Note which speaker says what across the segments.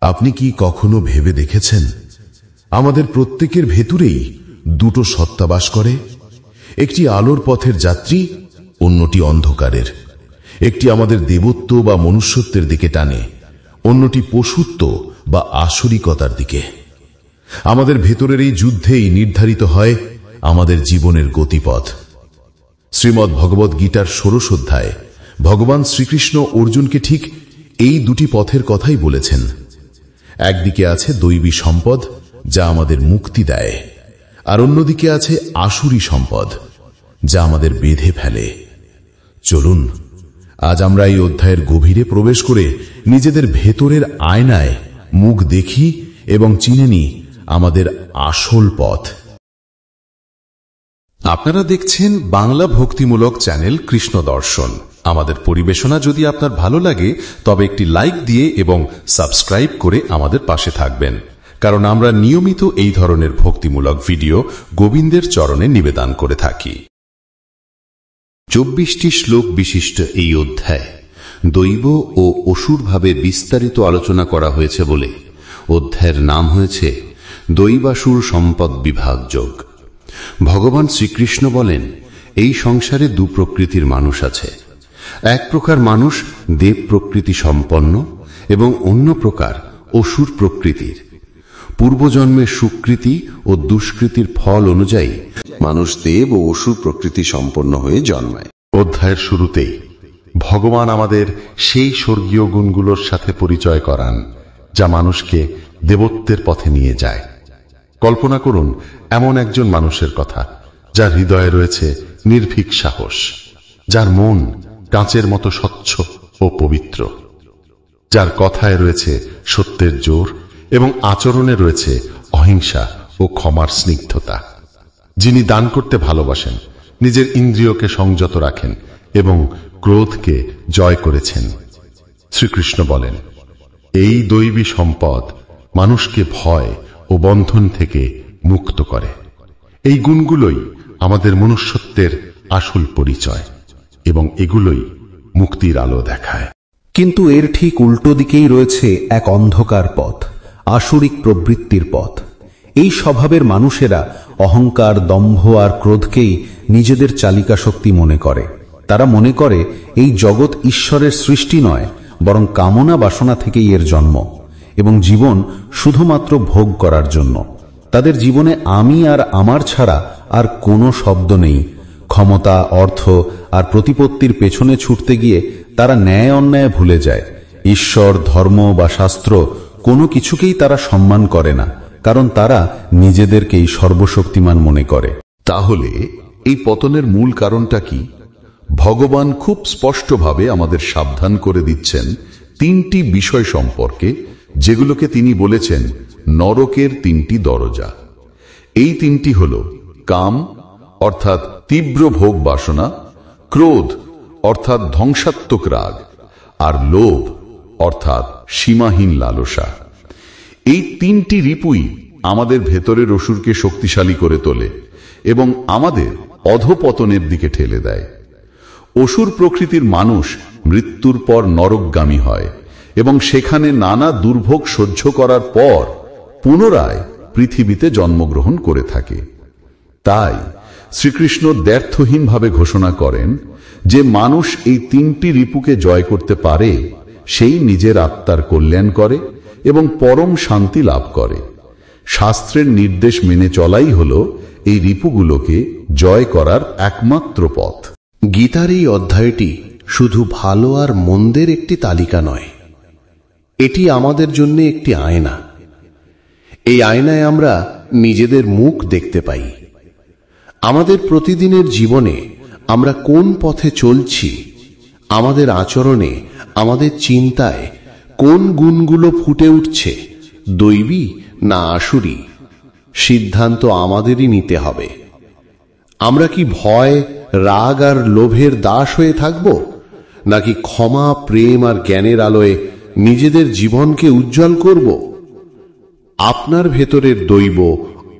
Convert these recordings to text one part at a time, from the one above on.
Speaker 1: আপনি কি কখনো ভেবে দেখেছেন আমাদের প্রত্যেকের ভেতরেই দুটো সত্তা বাস করে? একটি আলোর পথের যাত্রী, অন্যটি অন্ধকারের। একটি আমাদের দেবত্ব বা মনুষ্যত্বের দিকে টানে, অন্যটি পশুত্ব বা আসরিকতার দিকে। আমাদের ভেতরের এই যুদ্ধেই নির্ধারিত হয় আমাদের জীবনের গতিপথ। শ্রীমদ্ ভগবদ গীতার ১৬ অধ্যায়ে ভগবান শ্রীকৃষ্ণ অর্জুনকে ঠিক এই দুটি পথের কথাই বলেছেন। একদিকে আছে দৈবী সম্পদ, যা আমাদের মুক্তি দেয়, আর অন্যদিকে আছে আসুরী সম্পদ, যা আমাদের বেঁধে ফেলে। চলুন আজ আমরা এই অধ্যায়ের গভীরে প্রবেশ করে নিজেদের ভেতরের আয়নায় মুখ দেখি এবং চিনে নিই আমাদের আসল পথ।
Speaker 2: আপনারা দেখছেন বাংলা ভক্তিমূলক চ্যানেল কৃষ্ণ দর্শন। আমাদের পরিবেশনা যদি আপনার ভালো লাগে তবে একটি লাইক দিয়ে এবং সাবস্ক্রাইব করে আমাদের পাশে থাকবেন, কারণ আমরা নিয়মিত এই ধরনের ভক্তিমূলক ভিডিও গোবিন্দের চরণে নিবেদন করে থাকি।
Speaker 3: ২৪টি শ্লোক বিশিষ্ট এই অধ্যায় দৈব ও অসুর ভাবে বিস্তারিত আলোচনা করা হয়েছে বলে অধ্যায়ের নাম হয়েছে দৈবাসুর সম্পদ বিভাগ যোগ। ভগবান শ্রীকৃষ্ণ বলেন, এই সংসারে দু প্রকৃতির মানুষ আছে। এক প্রকার মানুষ দেব প্রকৃতি সম্পন্ন এবং অন্য প্রকার অসুর প্রকৃতির। পূর্বজন্মের সুকৃতি ও দুষ্কৃতির ফল অনুযায়ী মানুষ দেব ও অসুর প্রকৃতি সম্পন্ন হয়ে জন্মায়।
Speaker 2: অধ্যায়ের শুরুতেই ভগবান আমাদের সেই স্বর্গীয় গুণগুলোর সাথে পরিচয় করান যা মানুষকে দেবত্বের পথে নিয়ে যায়। কল্পনা করুন এমন একজন মানুষের কথা যার হৃদয়ে রয়েছে নির্ভীক সাহস, যার মন কাঁচের মতো স্বচ্ছ ও পবিত্র, যার কথায় রয়েছে সত্যের জোর এবং আচরণে রয়েছে অহিংসা ও ক্ষমার স্নিগ্ধতা, যিনি দান করতে ভালোবাসেন, নিজের ইন্দ্রিয়কে সংযত রাখেন এবং ক্রোধকে জয় করেছেন। শ্রীকৃষ্ণ বলেন, এই দৈবী সম্পদ মানুষকে ভয় ও বন্ধন থেকে মুক্ত করে। এই গুণগুলোই আমাদের মনুষ্যত্বের আসল পরিচয় এবং এগুলোই মুক্তির আলো দেখায়।
Speaker 4: কিন্তু এর ঠিক উল্টো দিকেই রয়েছে এক অন্ধকার পথ, আসুরিক প্রবৃত্তির পথ। এই স্বভাবের মানুষেরা অহংকার, দম্ভ আর ক্রোধকেই নিজেদের চালিকা শক্তি মনে করে। তারা মনে করে এই জগৎ ঈশ্বরের সৃষ্টি নয়, বরং কামনা বাসনা থেকেই এর জন্ম এবং জীবন শুধুমাত্র ভোগ করার জন্য। তাদের জীবনে আমি আর আমার ছাড়া আর কোনো শব্দ নেই। ক্ষমতা, অর্থ আর প্রতিপত্তির পেছনে ছুটতে গিয়ে তারা ন্যায় অন্যায় ভুলে যায়। ঈশ্বর, ধর্ম বা শাস্ত্র কোনো কিছুকেই তারা সম্মান করে না, কারণ তারা নিজেদেরকেই সর্বশক্তিমান মনে করে।
Speaker 1: তাহলে এই পতনের মূল কারণটা কি? ভগবান খুব স্পষ্টভাবে আমাদের সাবধান করে দিচ্ছেন তিনটি বিষয় সম্পর্কে, যেগুলোকে তিনি বলেছেন নরকের তিনটি দরজা। এই তিনটি হল কাম অর্থাৎ তীব্র ভোগ বাসনা, ক্রোধ অর্থাৎ ধ্বংসাত্মক রাগ, আর লোভ অর্থাৎ সীমাহীন লালসা। এই তিনটি রিপুই আমাদের ভেতরের অসুরকে শক্তিশালী করে তোলে এবং আমাদের অধঃপতনের দিকে ঠেলে দেয়। অসুর প্রকৃতির মানুষ মৃত্যুর পর নরকগামী হয় এবং সেখানে নানা দুর্ভোগ সহ্য করার পর পুনরায় পৃথিবীতে জন্মগ্রহণ করে থাকে। তাই শ্রীকৃষ্ণ দ্ব্যর্থহীনভাবে ঘোষণা করেন যে মানুষ এই তিনটি রিপুকে জয় করতে পারে, সেই নিজের আত্মার কল্যাণ করে এবং পরম শান্তি লাভ করে। শাস্ত্রের নির্দেশ মেনে চলাই হল এই রিপুগুলোকে জয় করার একমাত্র পথ।
Speaker 3: গীতার এই অধ্যায়টি শুধু ভালো আর মন্দের একটি তালিকা নয়, এটি আমাদের জন্য একটি আয়না। এই আয়নায় আমরা নিজেদের মুখ দেখতে পাই। আমাদের প্রতিদিনের জীবনে আমরা কোন পথে চলছি, আমাদের আচরণে, আমাদের চিন্তায় কোন গুণগুলো ফুটে উঠছে, দৈবী না আসুরী, সিদ্ধান্ত আমাদেরই নিতে হবে। আমরা কি ভয়, রাগ আর লোভের দাস হয়ে থাকব, নাকি ক্ষমা, প্রেম আর জ্ঞানের আলোয় নিজেদের জীবনকে উজ্জ্বল করব? আপনার ভেতরের দৈব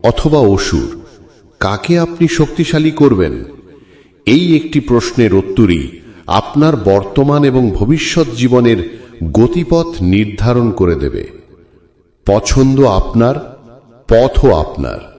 Speaker 3: অথবা অসুর, কাকে আপনি শক্তিশালী করবেন? এই একটি প্রশ্নের উত্তরই আপনার বর্তমান এবং ভবিষ্যৎ জীবনের গতিপথ নির্ধারণ করে দেবে। পছন্দ আপনার, পথও আপনার।